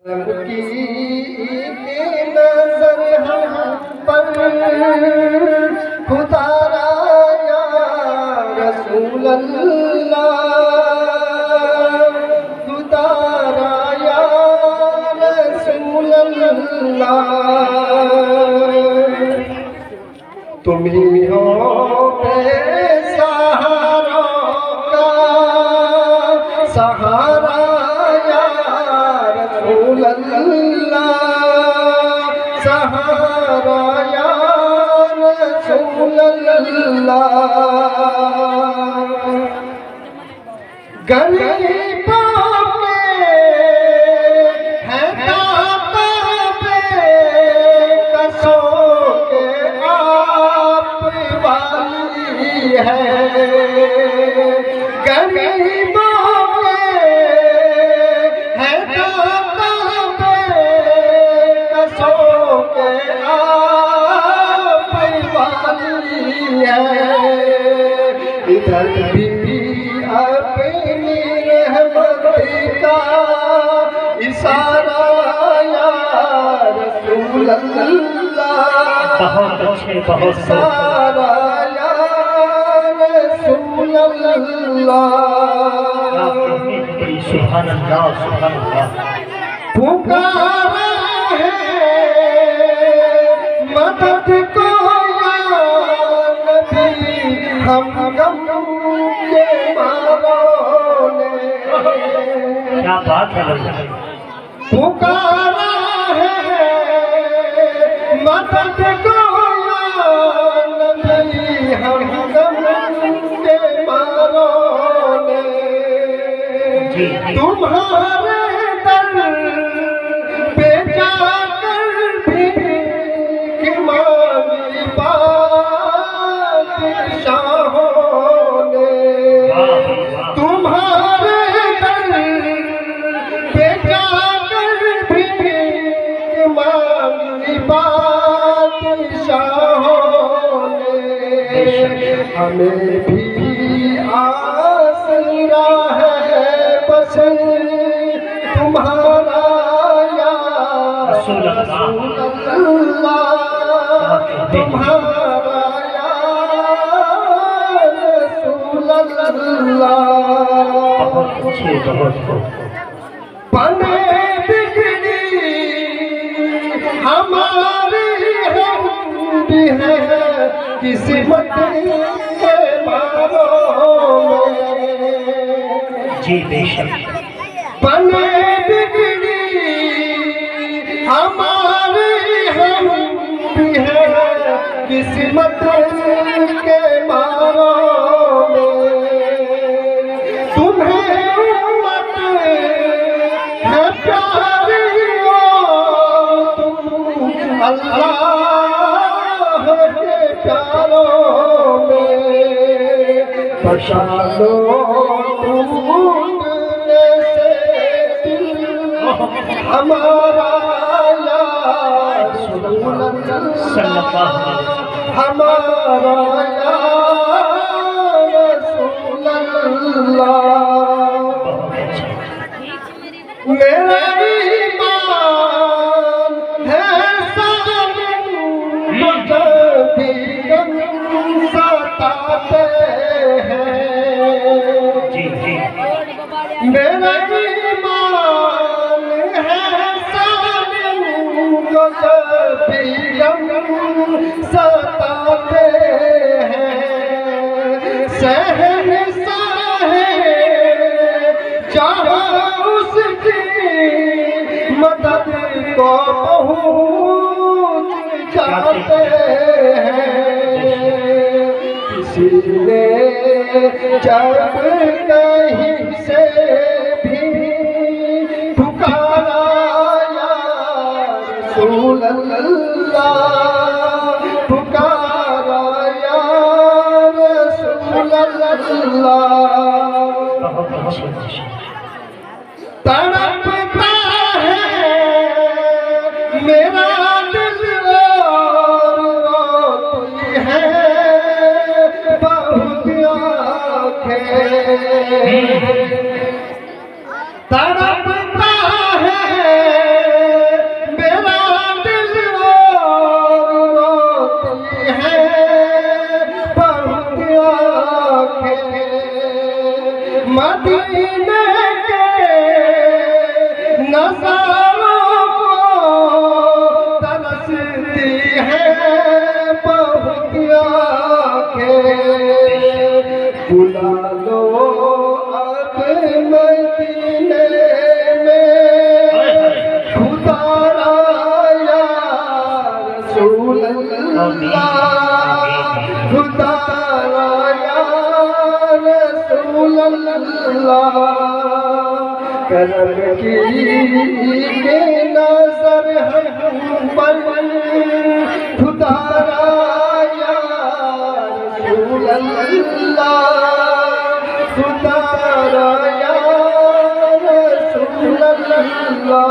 की नजर हम पर खुदारा या रसूल अल्लाह, खुदारा या रसूल अल्लाह। तुम ही हो बेसहारों का सहारा या रसूल अल्लाह, सहारा या रसूल अल्लाह। गरीबों के हैं दाता बेकसों के आप वाली है। गरीबों के हैं दाता बेकसों के आप वाली है। इधर भी अपनी रहमत का इशारा या रसूल अल्लाह, बहुत अच्छे, बहुत इशारा या रसूल अल्लाह। सुभान अल्लाह, सुभान अल्लाह। पुकारा है मदद को या नबी हम गम के मारों ने। क्या बात है। पुकारा है मदद को या नबी हम गम के मारों ने। तुम्हारे दर पे जाकर भी मांगी बादशाहों ने। तुम्हारे दर पे जाकर भी मांगी बादशाहों ने। हमें भी आसरा है बस तुम्हारा या रसूल अल्लाह, तुम्हारा या रसूल अल्लाह। बने बिगड़ी हमारी हम भी है किस्मत के मारों में। जी बेशक। बने बिगड़ी हमारी हम भी है किस्मत के मारों में। तुम्हें उम्मत है प्यारी हो तुम अल्लाह के प्यारों में। बचा लो तुम हमारा या रसूल अल्लाह, हमारा या रसूल अल्लाह। मेरा ईमान है सालिम जब भी गम सताते हैं। मेरा ईमान है सालिम जब भी गम सताते हैं। सहनशाह है जहाँ उसकी मदद को पहुँच जाते हैं। इसीलिए जब कहीं से भी पुकारा या रसूल अल्लाह, पुकारा या रसूल अल्लाह। तड़पता है मेरा दिल और रोती है बहुत आँखें। तड़पता है नज़ारों को तरसती है बहुत आँखें, बुला लो अब मदीने में खुदा या रसूल अल्लाह, खुदा या रसूल अल्लाह, करम की नजर हम पर खुदा या रसूल अल्लाह, खुदा या रसूल अल्लाह।